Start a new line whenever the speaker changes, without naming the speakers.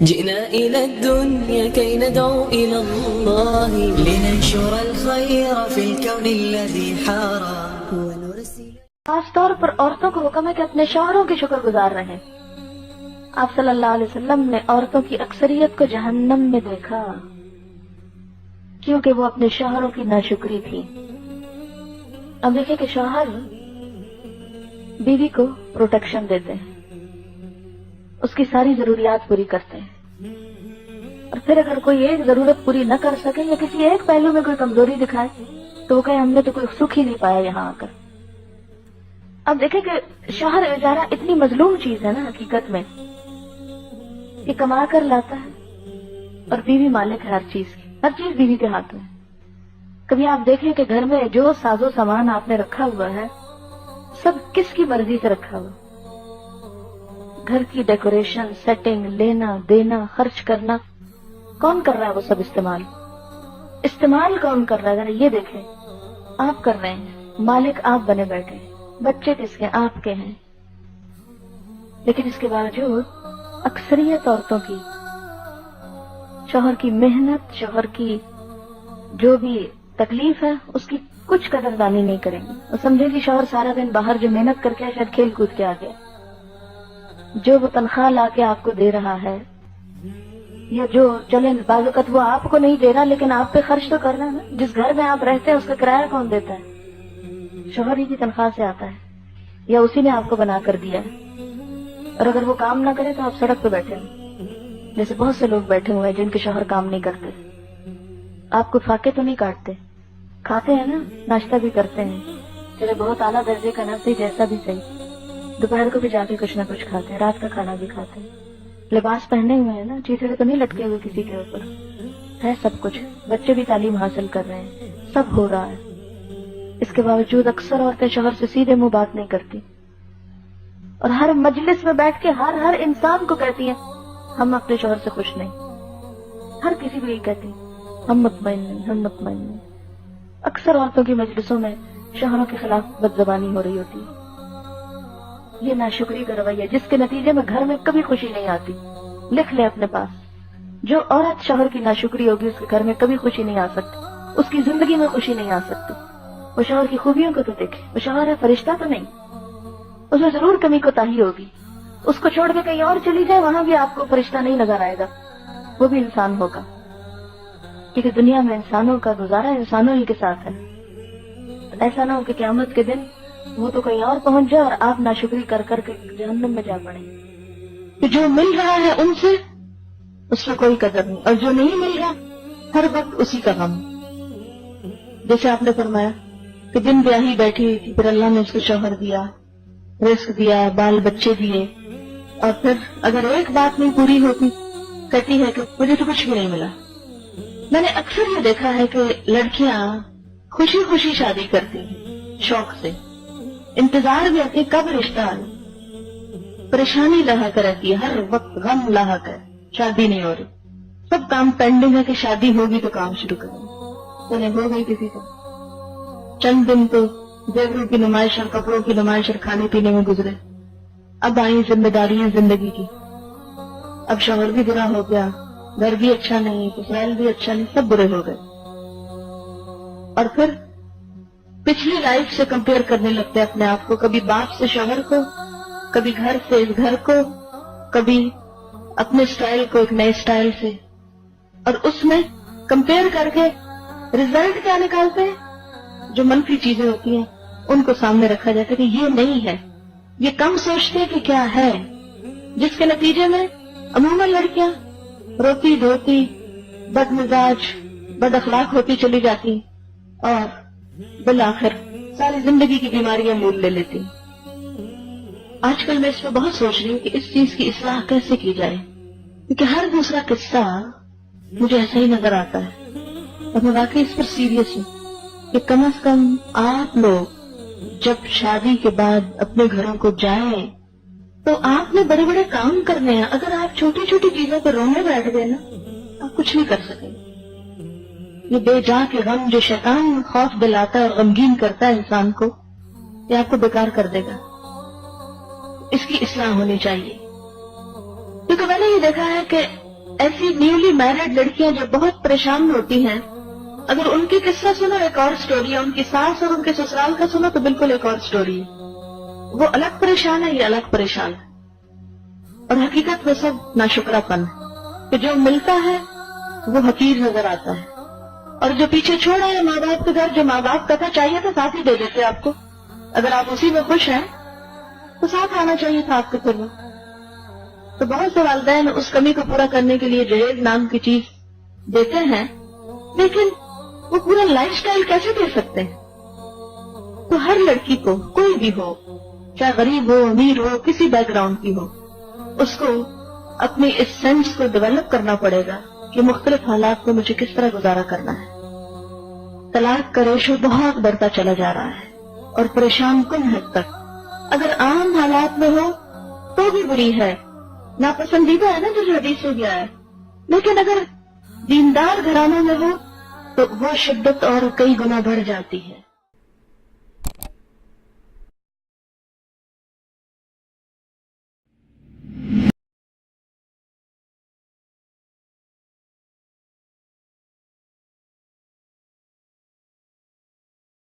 جئنا إلى الدنيا كي ندعو إلى الله لننشر الخير في الكون الذي حار ونرسل.
خاص طور پر عورتوں کو حکم ہے کہ اپنے شوہروں کے شکر گزار رہیں. آپ صلی اللہ علیہ وسلم نے عورتوں کی اکثریت کو جہنم میں دیکھا کیونکہ وہ اپنے شوہروں کی ناشکری تھی. اب دیکھیں کہ شوہر بیوی کو پروٹیکشن دیتے ہیں، اس کی ساری ضروریات پوری کرتے ہیں، اور پھر اگر کوئی ایک ضرورت پوری نہ کر سکے یا کسی ایک پہلو میں کوئی کمزوری دکھائے تو وہ کہے ہم نے تو کوئی سکھ ہی نہیں پایا یہاں آ کر. اب دیکھیں کہ شوہر بیچارہ اتنی مظلوم چیز ہے نا حقیقت میں کہ کما کر لاتا ہے اور بیوی مالک ہے ہر چیز کی، ہر چیز بیوی کے ہاتھ میں. کبھی آپ دیکھیں کہ گھر میں جو ساز و سامان آپ نے رکھا ہوا ہے سب کس کی مرضی سے رکھا ہوا؟ گھر کی ڈیکوریشن، سیٹنگ، لینا دینا، خرچ کرنا کون کر رہا ہے؟ وہ سب استعمال کون کر رہا ہے؟ ذرا یہ دیکھیں. آپ کر رہے ہیں، مالک آپ بنے بیٹھے ہیں، بچے کس کے؟ آپ کے ہیں. لیکن اس کے باوجود اکثریت عورتوں کی شوہر کی محنت، شوہر کی جو بھی تکلیف ہے اس کی کچھ قدردانی نہیں کریں گے. اور سمجھیں کہ شوہر سارا دن باہر جو محنت کر کے شاید کھیل کود کے آ گیا، جو وہ تنخواہ لا کے آپ کو دے رہا ہے، یا جو چلیں بعض اوقات وہ آپ کو نہیں دے رہا لیکن آپ پہ خرچ تو کر رہا ہے نا. جس گھر میں آپ رہتے ہیں اس کا کرایہ کون دیتا ہے؟ شوہر ہی کی تنخواہ سے آتا ہے یا اسی نے آپ کو بنا کر دیا ہے. اور اگر وہ کام نہ کرے تو آپ سڑک پہ بیٹھے ہیں، جیسے بہت سے لوگ بیٹھے ہوئے ہیں جن کے شوہر کام نہیں کرتے. آپ کو فاقے تو نہیں کاٹتے، کھاتے ہیں نا، ناشتہ بھی کرتے ہیں، چلے بہت اعلیٰ درجے کا نہ صحیح جیسا بھی صحیح، دوپہر کو بھی جا کے کچھ نہ کچھ کھاتے ہیں، رات کا کھانا بھی کھاتے ہیں، لباس پہنے ہوئے ہیں نا، چیتڑے تو نہیں لٹکے ہوئے کسی کے اوپر ہے، سب کچھ، بچے بھی تعلیم حاصل کر رہے ہیں، سب ہو رہا ہے. اس کے باوجود اکثر عورتیں شوہر سے سیدھے منہ بات نہیں کرتی اور ہر مجلس میں بیٹھ کے ہر انسان کو کہتی ہیں ہم اپنے شوہر سے خوش نہیں. ہر کسی کو یہی کہتی ہیں ہم مطمئن نہیں، ہم مطمئن نہیں. اکثر عورتوں کی مجلسوں میں شوہروں کے خلاف بدزبانی ہو رہی ہوتی ہے. یہ ناشکری کا رویہ جس کے نتیجے میں گھر میں کبھی خوشی نہیں آتی. لکھ لے اپنے پاس، جو عورت شوہر کی ناشکری ہوگی اس کے گھر میں کبھی خوشی نہیں آ سکتی، اس کی زندگی میں خوشی نہیں آ سکتی. وہ شوہر کی خوبیوں کو تو دیکھے، وہ شوہر ہے، فرشتہ تو نہیں، اس میں ضرور کمی کوتاہی ہوگی. اس کو چھوڑ کے کہیں اور چلی جائے، وہاں بھی آپ کو فرشتہ نہیں نظر آئے گا، وہ بھی انسان ہوگا. کیونکہ دنیا میں انسانوں کا گزارا انسانوں ہی کے ساتھ ہے. ایسا نہ ہو کہ قیامت کے دن وہ تو کہیں اور پہنچ جائے اور آپ ناشکری کر کر کے جہنم میں جا پڑیں. کہ جو مل رہا ہے ان سے اس میں کوئی قدر نہیں، اور جو نہیں مل رہا ہر وقت اسی کا غم. جیسے آپ نے فرمایا کہ دن بیاہی بیٹھی ہوئی تھی، پھر اللہ نے اس کو شوہر دیا، رزق دیا، بال بچے دیے، اور پھر اگر ایک بات نہیں پوری ہوتی کہتی ہے کہ مجھے تو کچھ بھی نہیں ملا. میں نے اکثر یہ دیکھا ہے کہ لڑکیاں خوشی خوشی شادی کرتی ہیں، شوق سے انتظار بھی آتی کب رشتہ آئے، پریشانی لاحق رہتی ہے، ہر وقت غم لاحق ہے، شادی نہیں ہو رہی، سب کام پینڈنگ ہے کہ شادی ہوگی تو کام شروع کریں. تو نہیں ہو گئی کسی کو، چند دن تو زیوروں کی نمائش اور کپڑوں کی نمائش اور کھانے پینے میں گزرے. اب آئی ذمہ داریاں زندگی کی، اب شوہر بھی برا ہو گیا، گھر بھی اچھا نہیں، سسرال بھی اچھا نہیں، سب برے ہو گئے. اور پھر پچھلی لائف سے کمپیئر کرنے لگتے اپنے آپ کو، کبھی باپ سے شوہر کو، کبھی گھر سے اس گھر کو، کبھی اپنے سٹائل کو ایک نئے سٹائل سے، اور اس میں کمپیئر کر کے رزلٹ کیا نکالتے ہیں؟ جو منفی چیزیں ہوتی ہیں ان کو سامنے رکھا جاتا ہے کہ یہ نہیں ہے، یہ کم سوچتے کہ کیا ہے، جس کے نتیجے میں عموماً لڑکیاں روتی دھوتی، بد مزاج، بد اخلاق ہوتی چلی جاتی اور بالآخر ساری زندگی کی بیماریاں مول لے لیتی. آج کل میں اس پہ بہت سوچ رہی ہوں کہ اس چیز کی اصلاح کیسے کی جائے، کیونکہ ہر دوسرا قصہ مجھے ایسا ہی نظر آتا ہے. اور میں واقعی اس پر سیریس ہوں کہ کم از کم آپ لوگ جب شادی کے بعد اپنے گھروں کو جائیں تو آپ نے بڑے بڑے کام کرنے ہیں. اگر آپ چھوٹی چھوٹی چیزوں پہ رونے بیٹھ گئے نا آپ کچھ نہیں کر سکیں. یہ بے جا کے غم جو شیطان خوف دلاتا ہے اور غمگین کرتا ہے انسان کو، یہ آپ کو بیکار کر دے گا. اس کی اصلاح ہونی چاہیے. کیونکہ میں نے یہ دیکھا ہے کہ ایسی نیولی میرڈ لڑکیاں جو بہت پریشان ہوتی ہیں، اگر ان کی قصہ سنو ایک اور سٹوری ہے، ان کی ساس اور ان کے سسرال کا سنو تو بالکل ایک اور سٹوری ہے. وہ الگ پریشان ہے، یہ الگ پریشان ہے. اور حقیقت وہ سب ناشکرا پن ہے کہ جو ملتا ہے وہ حقیر نظر آتا ہے، اور جو پیچھے چھوڑا ہے ماں باپ کے گھر، جو ماں باپ کا تھا چاہیے تو ساتھ ہی دے دیتے آپ کو. اگر آپ اسی میں خوش ہیں تو ساتھ آنا چاہیے تھا آپ کے پھر. تو بہت سے والدین اس کمی کو پورا کرنے کے لیے جہیز نام کی چیز دیتے ہیں، لیکن وہ پورا لائف سٹائل کیسے دے سکتے ہیں؟ تو ہر لڑکی کو، کوئی بھی ہو، چاہے غریب ہو، امیر ہو، کسی بیک گراؤنڈ کی ہو، اس کو اپنی اس سینس کو ڈیولپ کرنا پڑے گا کہ مختلف حالات میں مجھے کس طرح گزارا کرنا ہے. طلاق کا ریشو بہت بڑھتا چلا جا رہا ہے اور پریشان کن حد تک. اگر عام حالات میں ہو تو بھی بری ہے، ناپسندیدہ ہے نا جو حدیث سے گیا ہے، لیکن اگر دیندار گھرانوں میں ہو تو وہ شدت اور کئی گنا بڑھ جاتی ہے.